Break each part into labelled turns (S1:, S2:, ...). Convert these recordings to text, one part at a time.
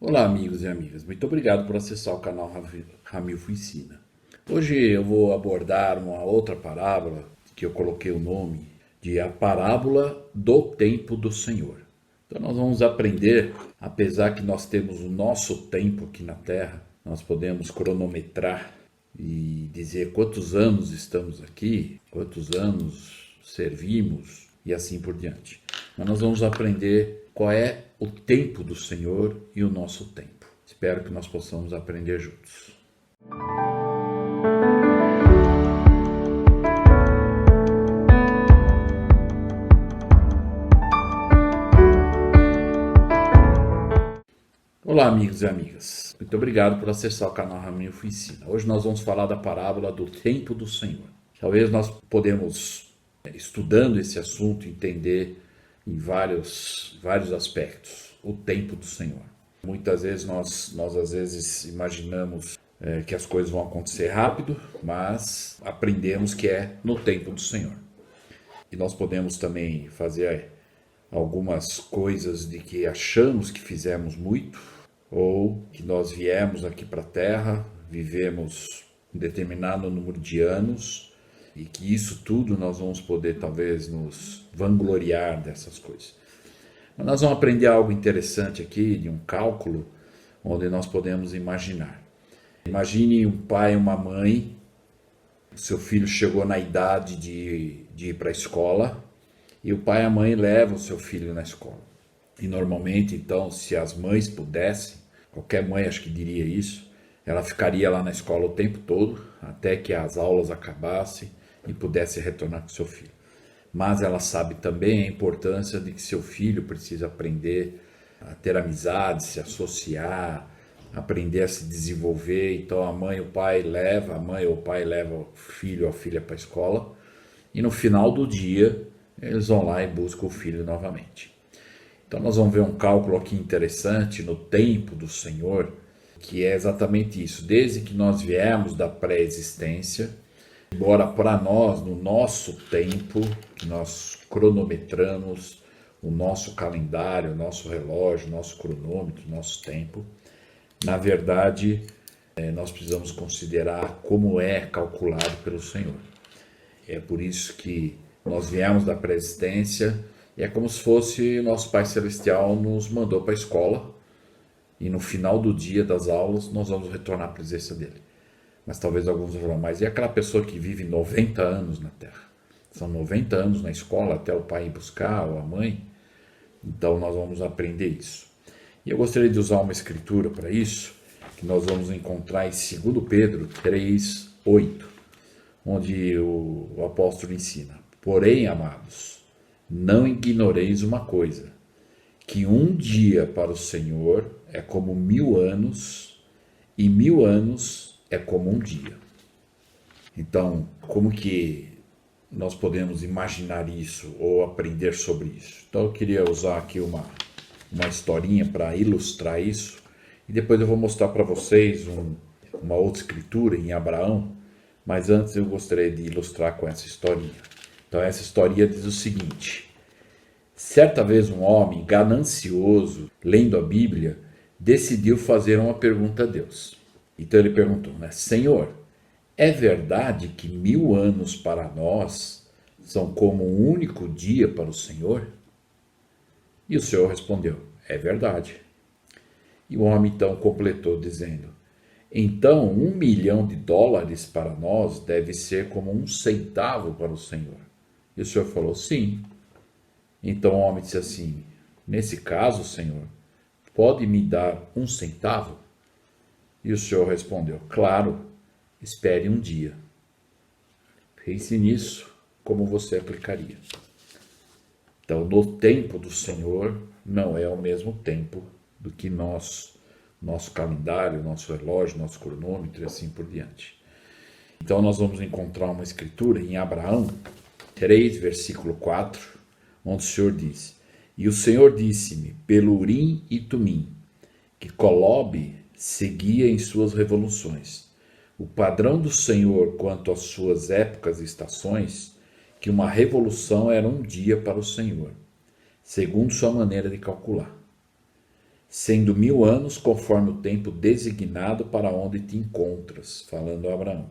S1: Olá, amigos e amigas. Muito obrigado por acessar o canal Ramilfo Ensina. Hoje eu vou abordar uma outra parábola que eu coloquei o nome de a parábola do tempo do Senhor. Então nós vamos aprender, apesar que nós temos o nosso tempo aqui na Terra, nós podemos cronometrar e dizer quantos anos estamos aqui, quantos anos servimos e assim por diante. Mas nós vamos aprender qual é o tempo do Senhor e o nosso tempo. Espero que nós possamos aprender juntos. Olá, amigos e amigas. Muito obrigado por acessar o canal Ramilfo Ensina. Hoje nós vamos falar da parábola do tempo do Senhor. Talvez nós podemos, estudando esse assunto, entender em vários aspectos o tempo do Senhor. Muitas vezes nós às vezes imaginamos que as coisas vão acontecer rápido, mas aprendemos que é no tempo do Senhor. E nós podemos também fazer algumas coisas de que achamos que fizemos muito, ou que nós viemos aqui para a Terra, vivemos um determinado número de anos, e que isso tudo nós vamos poder talvez nos vangloriar dessas coisas. Mas nós vamos aprender algo interessante aqui, de um cálculo, onde nós podemos imaginar. Imagine um pai e uma mãe, seu filho chegou na idade de ir para a escola, e o pai e a mãe levam o seu filho na escola. E normalmente, então, se as mães pudessem, qualquer mãe acho que diria isso, ela ficaria lá na escola o tempo todo, até que as aulas acabassem e pudesse retornar com seu filho. Mas ela sabe também a importância de que seu filho precisa aprender a ter amizade, se associar, aprender a se desenvolver. Então a mãe ou o pai leva o filho ou a filha para a escola, e no final do dia eles vão lá e buscam o filho novamente. Então nós vamos ver um cálculo aqui interessante no tempo do Senhor, que é exatamente isso. Desde que nós viemos da pré-existência, embora para nós, no nosso tempo, que nós cronometramos o nosso calendário, o nosso relógio, o nosso cronômetro, o nosso tempo, na verdade, nós precisamos considerar como é calculado pelo Senhor. É por isso que nós viemos da pré-existência, e é como se fosse nosso Pai Celestial nos mandou para a escola, e no final do dia das aulas nós vamos retornar à presença dele. Mas talvez alguns vão falar, mas e aquela pessoa que vive 90 anos na Terra? São 90 anos na escola até o pai ir buscar, ou a mãe. Então nós vamos aprender isso. E eu gostaria de usar uma escritura para isso, que nós vamos encontrar em 2 Pedro 3:8, onde o apóstolo ensina: porém, amados, não ignoreis uma coisa, que um dia para o Senhor é como 1000 anos, e 1000 anos é como um dia. Então, como que nós podemos imaginar isso ou aprender sobre isso? Então eu queria usar aqui uma historinha para ilustrar isso, e depois eu vou mostrar para vocês uma outra escritura em Abraão, mas antes eu gostaria de ilustrar com essa historinha. Então essa historinha diz o seguinte: certa vez um homem ganancioso, lendo a Bíblia, decidiu fazer uma pergunta a Deus. Então ele perguntou, Senhor, é verdade que 1000 anos para nós são como um único dia para o Senhor? E o Senhor respondeu, é verdade. E o homem então completou dizendo, então $1 milhão para nós deve ser como 1 centavo para o Senhor. E o Senhor falou, sim. Então o homem disse assim, nesse caso, Senhor, pode me dar 1 centavo? E o Senhor respondeu, claro, espere um dia. Pense nisso, como você aplicaria. Então, no tempo do Senhor, não é o mesmo tempo do que nosso calendário, nosso relógio, nosso cronômetro e assim por diante. Então, nós vamos encontrar uma escritura em Abraão 3, versículo 4, onde o Senhor diz, e o Senhor disse-me, pelo Urim e Tumim, que Colobe seguia em suas revoluções. O padrão do Senhor quanto às suas épocas e estações, que uma revolução era um dia para o Senhor, segundo sua maneira de calcular. sendo 1000 anos conforme o tempo designado para onde te encontras, falando a Abraão.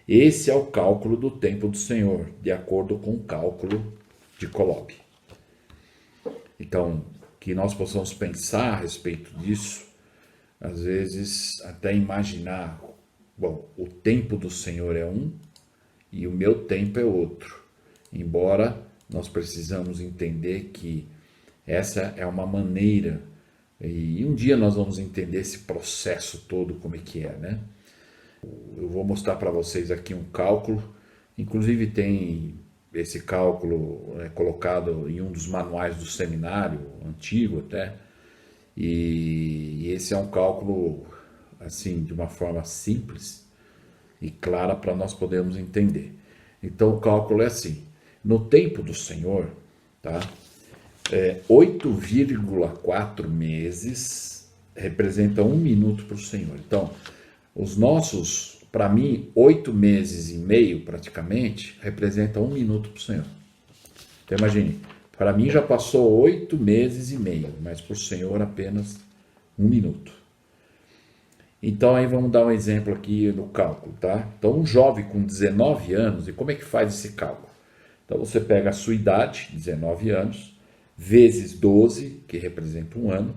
S1: Esse é o cálculo do tempo do Senhor, de acordo com o cálculo de Kolob. Então, que nós possamos pensar a respeito disso, às vezes até imaginar, bom, o tempo do Senhor é um e o meu tempo é outro. Embora nós precisamos entender que essa é uma maneira, e um dia nós vamos entender esse processo todo, como é que é, né? Eu vou mostrar para vocês aqui um cálculo, inclusive tem esse cálculo colocado em um dos manuais do seminário, antigo até, e esse é um cálculo, assim, de uma forma simples e clara para nós podermos entender. Então o cálculo é assim, no tempo do Senhor, tá? 8,4 meses representa 1 minuto para o Senhor. Então, os nossos, para mim, 8 meses e meio praticamente, representa 1 minuto para o Senhor. Então imagine, para mim já passou 8 meses e meio, mas para o Senhor apenas 1 minuto. Então aí vamos dar um exemplo aqui no cálculo, tá? Então um jovem com 19 anos, e como é que faz esse cálculo? Então você pega a sua idade, 19 anos, vezes 12, que representa um ano,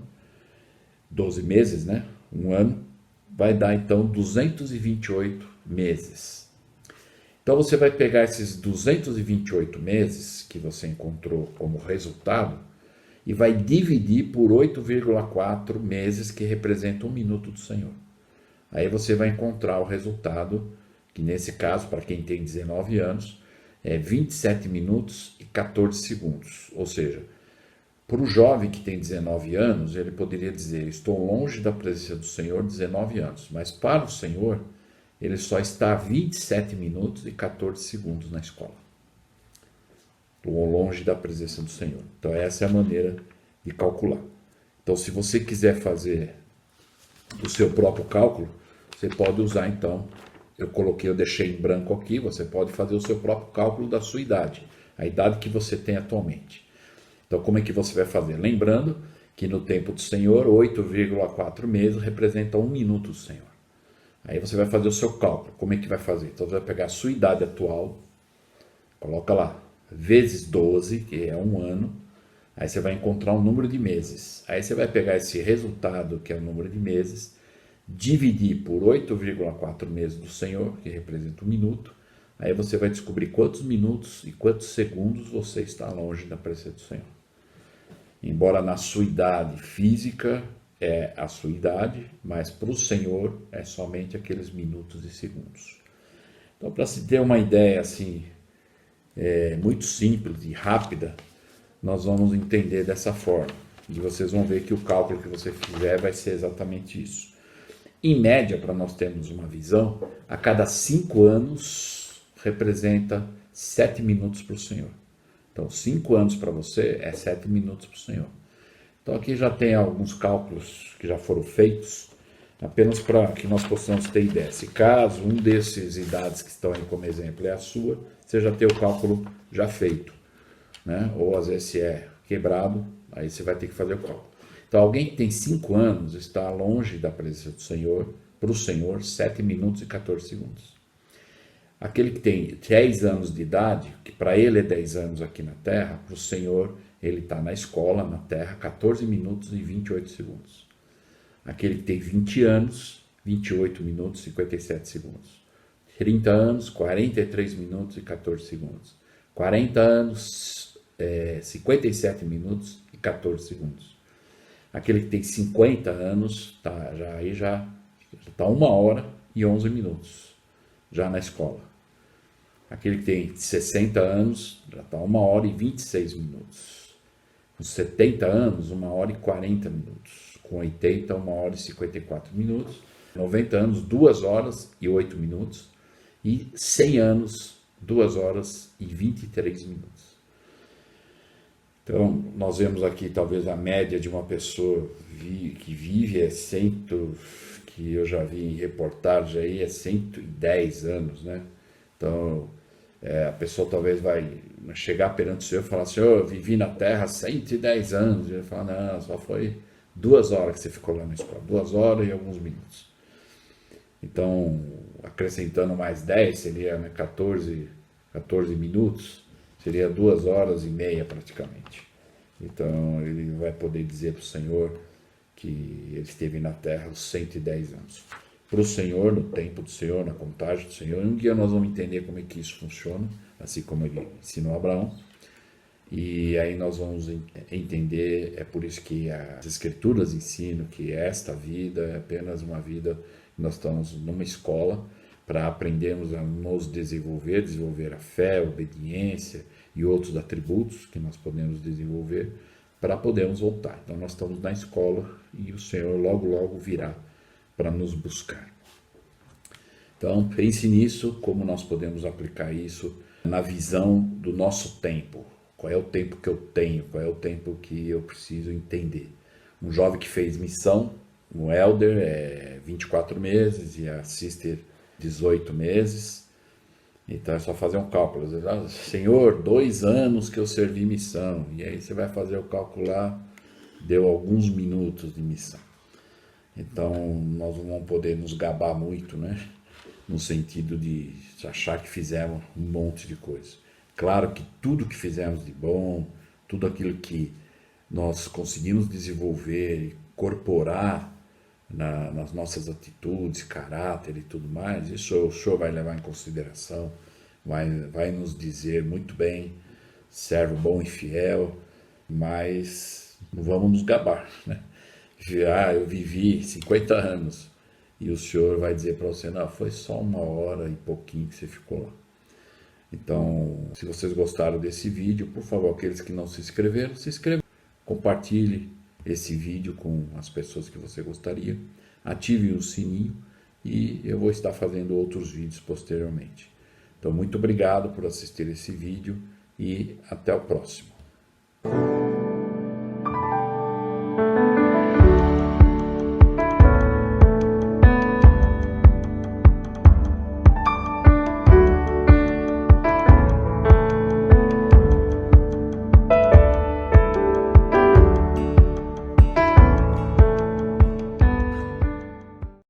S1: 12 meses, né? Um ano, vai dar então 228 meses. Então você vai pegar esses 228 meses que você encontrou como resultado e vai dividir por 8,4 meses, que representa 1 minuto do Senhor. Aí você vai encontrar o resultado, que nesse caso, para quem tem 19 anos, é 27 minutos e 14 segundos. Ou seja, para o jovem que tem 19 anos, ele poderia dizer, estou longe da presença do Senhor 19 anos. Mas para o Senhor, ele só está 27 minutos e 14 segundos na escola. Estou longe da presença do Senhor. Então essa é a maneira de calcular. Então se você quiser fazer o seu próprio cálculo, você pode usar então, eu deixei em branco aqui, você pode fazer o seu próprio cálculo da sua idade, a idade que você tem atualmente. Então como é que você vai fazer? Lembrando que no tempo do Senhor, 8,4 meses representa 1 minuto do Senhor. Aí você vai fazer o seu cálculo, como é que vai fazer? Então você vai pegar a sua idade atual, coloca lá, vezes 12, que é um ano, aí você vai encontrar um número de meses. Aí você vai pegar esse resultado, que é o número de meses, dividir por 8,4 meses do Senhor, que representa 1 minuto, aí você vai descobrir quantos minutos e quantos segundos você está longe da presença do Senhor. Embora na sua idade física é a sua idade, mas para o Senhor é somente aqueles minutos e segundos. Então, para se ter uma ideia assim, muito simples e rápida, nós vamos entender dessa forma. E vocês vão ver que o cálculo que você fizer vai ser exatamente isso. Em média, para nós termos uma visão, a cada 5 anos representa 7 minutos para o Senhor. Então, 5 anos para você é 7 minutos para o Senhor. Então, aqui já tem alguns cálculos que já foram feitos, apenas para que nós possamos ter ideia. Se caso um desses idades que estão aí como exemplo é a sua, você já tem o cálculo já feito, né? Ou às vezes se é quebrado, aí você vai ter que fazer o cálculo. Então, alguém que tem 5 anos está longe da presença do Senhor, para o Senhor, 7 minutos e 14 segundos. Aquele que tem 10 anos de idade, que para ele é 10 anos aqui na Terra, para o Senhor, ele está na escola, na Terra, 14 minutos e 28 segundos. Aquele que tem 20 anos, 28 minutos e 57 segundos. 30 anos, 43 minutos e 14 segundos. 40 anos, 57 minutos e 14 segundos. Aquele que tem 50 anos, já está 1 hora e 11 minutos, já na escola. Aquele que tem 60 anos, já está 1 hora e 26 minutos. Com 70 anos, 1 hora e 40 minutos. Com 80, 1 hora e 54 minutos. 90 anos, 2 horas e 8 minutos. E 100 anos, 2 horas e 23 minutos. Então, nós vemos aqui talvez a média de uma pessoa que vive que eu já vi em reportagem aí, é 110 anos, né? Então, a pessoa talvez vai chegar perante o Senhor e falar assim, eu vivi na Terra 110 anos. E ele fala, não, só foi 2 horas que você ficou lá na escola, 2 horas e alguns minutos. Então, acrescentando mais 10, seria, né, 14 minutos, seria 2 horas e meia praticamente. Então, ele vai poder dizer para o Senhor que ele esteve na terra os 110 anos. Para o Senhor, no tempo do Senhor, na contagem do Senhor, um dia nós vamos entender como é que isso funciona, assim como ele ensinou a Abraão. E aí nós vamos entender, é por isso que as Escrituras ensinam que esta vida é apenas uma vida, nós estamos numa escola para aprendermos a nos desenvolver a fé, a obediência e outros atributos que nós podemos desenvolver para podermos voltar. Então nós estamos na escola e o Senhor logo virá para nos buscar. Então pense nisso, como nós podemos aplicar isso na visão do nosso tempo. Qual é o tempo que eu tenho? Qual é o tempo que eu preciso entender? Um jovem que fez missão, um elder, é 24 meses e a sister 18 meses. Então é só fazer um cálculo. Senhor, 2 anos que eu servi missão. E aí você vai fazer o cálculo lá, deu alguns minutos de missão. Então nós não vamos poder nos gabar muito, né? No sentido de achar que fizemos um monte de coisa. Claro que tudo que fizemos de bom, tudo aquilo que nós conseguimos desenvolver e incorporar nas nossas atitudes, caráter e tudo mais, isso o Senhor vai levar em consideração, vai nos dizer muito bem, servo bom e fiel, mas não vamos nos gabar, né? Eu vivi 50 anos e o Senhor vai dizer para você, não, foi só 1 hora e pouquinho que você ficou lá. Então, se vocês gostaram desse vídeo, por favor, aqueles que não se inscreveram, se inscrevam. Compartilhe esse vídeo com as pessoas que você gostaria. Ative o sininho e eu vou estar fazendo outros vídeos posteriormente. Então, muito obrigado por assistir esse vídeo e até o próximo.